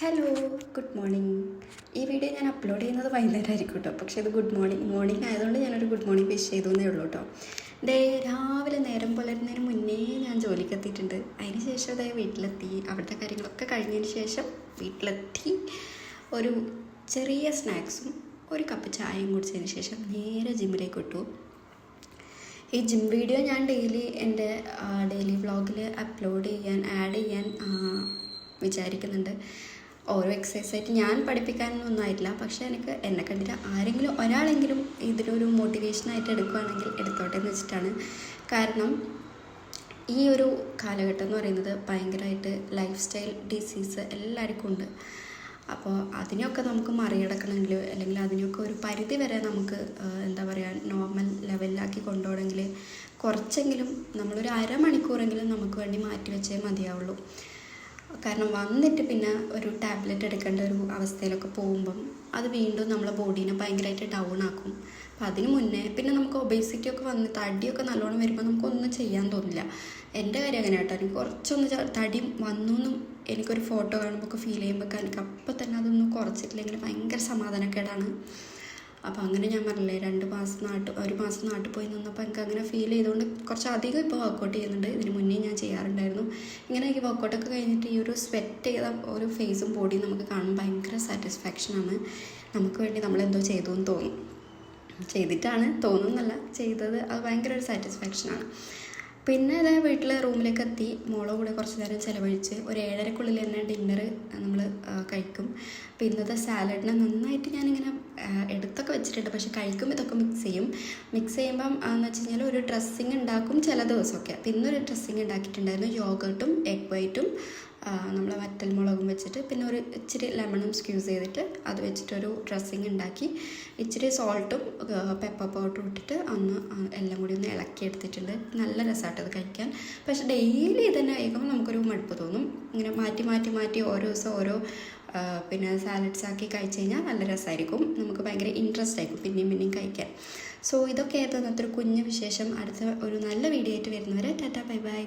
Hello, good morning. ഈ video ഞാൻ upload ചെയ്യുന്നത് വൈകുന്നേരമായിരിക്കും കേട്ടോ. പക്ഷേ ഇത് മോർണിംഗ് ആയതുകൊണ്ട് ഞാനൊരു ഗുഡ് മോർണിംഗ് വിഷ് ചെയ്തേ ഉള്ളൂ കേട്ടോ. രാവിലെ നേരം പുലരുന്നതിന് മുന്നേ ഞാൻ ജോലിക്ക് എത്തിയിട്ടുണ്ട്. അതിന് ശേഷം വീട്ടിലെത്തി. അവിടുത്തെ കാര്യങ്ങളൊക്കെ കഴിഞ്ഞതിന് ശേഷം വീട്ടിലെത്തി ഒരു ചെറിയ സ്നാക്സും ഒരു കപ്പ് ചായയും കുടിച്ചതിന് ശേഷം നേരെ ജിമ്മിലേക്ക് വിട്ടു. ഈ ജിം വീഡിയോ ഞാൻ എൻ്റെ ഡെയിലി വ്ളോഗിൽ ആഡ് ചെയ്യാൻ വിചാരിക്കുന്നുണ്ട്. ഓരോ എക്സസൈസായിട്ട് ഞാൻ പഠിപ്പിക്കാനൊന്നും ആയിട്ടില്ല. പക്ഷേ എന്നെ കണ്ടിട്ട് ആരെങ്കിലും ഒരാളെങ്കിലും ഇതിലൊരു മോട്ടിവേഷനായിട്ട് എടുക്കുകയാണെങ്കിൽ എടുത്തോട്ടെ എന്ന് വെച്ചിട്ടാണ്. കാരണം ഈ ഒരു കാലഘട്ടം എന്ന് പറയുന്നത് ഭയങ്കരമായിട്ട് ലൈഫ് സ്റ്റൈൽ ഡിസീസ് എല്ലാവർക്കും ഉണ്ട്. അപ്പോൾ അതിനെയൊക്കെ നമുക്ക് മറികടക്കണമെങ്കിൽ അല്ലെങ്കിൽ അതിനെയൊക്കെ ഒരു പരിധി വരെ നമുക്ക് നോർമൽ ലെവലിലാക്കി കൊണ്ടുപോകണമെങ്കിൽ കുറച്ചെങ്കിലും നമ്മളൊരു അരമണിക്കൂറെങ്കിലും നമുക്ക് വേണ്ടി മാറ്റി വെച്ചേ മതിയാവുള്ളൂ. കാരണം വന്നിട്ട് പിന്നെ ഒരു ടാബ്ലറ്റ് എടുക്കേണ്ട ഒരു അവസ്ഥയിലൊക്കെ പോകുമ്പം അത് വീണ്ടും നമ്മളെ ബോഡീനെ ഭയങ്കരമായിട്ട് ഡൗൺ ആക്കും. അപ്പം അതിന് മുന്നേ പിന്നെ നമുക്ക് ഒബേസിറ്റി ഒക്കെ വന്ന് തടിയൊക്കെ നല്ലോണം വരുമ്പോൾ നമുക്കൊന്നും ചെയ്യാൻ തോന്നില്ല. എൻ്റെ കാര്യം അങ്ങനെ കേട്ടോ. എനിക്ക് കുറച്ചൊന്ന് തടി വന്നു എന്നും എനിക്കൊരു ഫോട്ടോ കാണുമ്പോൾ ഒക്കെ ഫീൽ ചെയ്യുമ്പോൾ എനിക്ക് അപ്പം തന്നെ അതൊന്നും കുറച്ചിട്ടില്ലെങ്കിൽ ഭയങ്കര സമാധാനക്കേടാണ്. അപ്പോൾ അങ്ങനെ ഞാൻ പറഞ്ഞില്ലേ, ഒരു മാസം നാട്ടിൽ പോയി നിന്നപ്പോൾ എനിക്ക് അങ്ങനെ ഫീൽ ചെയ്തുകൊണ്ട് കുറച്ചധികം ഇപ്പോൾ വർക്കൗട്ട് ചെയ്യുന്നുണ്ട്. ഇതിന് മുന്നേ ഞാൻ ചെയ്യാറുണ്ടായിരുന്നു. ഇങ്ങനെ ഈ വർക്കൗട്ടൊക്കെ കഴിഞ്ഞിട്ട് ഈ ഒരു സ്വെറ്റ് ചെയ്ത ഒരു ഫേസും ബോഡിയും നമുക്ക് കാണുമ്പോൾ ഭയങ്കര സാറ്റിസ്ഫാക്ഷനാണ്. നമുക്ക് വേണ്ടി നമ്മളെന്തോ ചെയ്തു എന്ന് തോന്നും. ചെയ്തിട്ടാണ് തോന്നുന്നല്ല, ചെയ്തത് അത് ഭയങ്കര ഒരു സാറ്റിസ്ഫാക്ഷനാണ്. പിന്നെ വീട്ടിൽ റൂമിലേക്ക് എത്തി. മോളോ കൂടെ കുറച്ച് നേരം ചിലവഴിച്ച് ഒരു 7:30 തന്നെ ഡിന്നർ നമ്മൾ കഴിക്കും. അപ്പോൾ ഇന്നത്തെ സാലഡിനെ നന്നായിട്ട് ഞാനിങ്ങനെ എടുത്തൊക്കെ വെച്ചിട്ടുണ്ട്. പക്ഷെ കഴിക്കുമ്പോൾ ഇതൊക്കെ മിക്സ് ചെയ്യുമ്പം എന്ന് വെച്ച് കഴിഞ്ഞാൽ ഒരു ഡ്രസ്സിങ് ഉണ്ടാക്കും ചില ദിവസമൊക്കെ. അപ്പോൾ ഇന്നൊരു ഡ്രസ്സിങ് ഉണ്ടാക്കിയിട്ടുണ്ടായിരുന്നു. യോഗട്ടും എഗ് വൈറ്റും നമ്മൾ വറ്റൽ മുളകും വെച്ചിട്ട് പിന്നെ ഒരു ഇച്ചിരി ലെമണും സ്ക്യൂസ് ചെയ്തിട്ട് അത് വെച്ചിട്ടൊരു ഡ്രസ്സിങ് ഉണ്ടാക്കി ഇച്ചിരി സോൾട്ടും പെപ്പർ പൗഡറും ഇട്ടിട്ട് എല്ലാം കൂടി ഒന്ന് ഇളക്കി എടുത്തിട്ടുണ്ട്. നല്ല രസമായിട്ട് അത് കഴിക്കാൻ. പക്ഷെ ഡെയിലി ഇതന്നെ കഴിക്കുമ്പോൾ നമുക്കൊരു മടുപ്പ് തോന്നും. ഇങ്ങനെ മാറ്റി ഓരോ ദിവസം ഓരോ പിന്നെ സാലഡ്സ് ആക്കി കഴിച്ച് കഴിഞ്ഞാൽ നല്ല രസമായിരിക്കും. നമുക്ക് ഭയങ്കര ഇൻട്രസ്റ്റ് ആയിരിക്കും പിന്നെയും കഴിക്കാൻ. സോ ഇതൊക്കെ ആയിരുന്നു അന്നത്തെ ഒരു കുഞ്ഞു വിശേഷം. അടുത്ത ഒരു നല്ല വീഡിയോ ആയിട്ട് വരുന്നവരെ ടാറ്റാ, ബൈ ബൈ.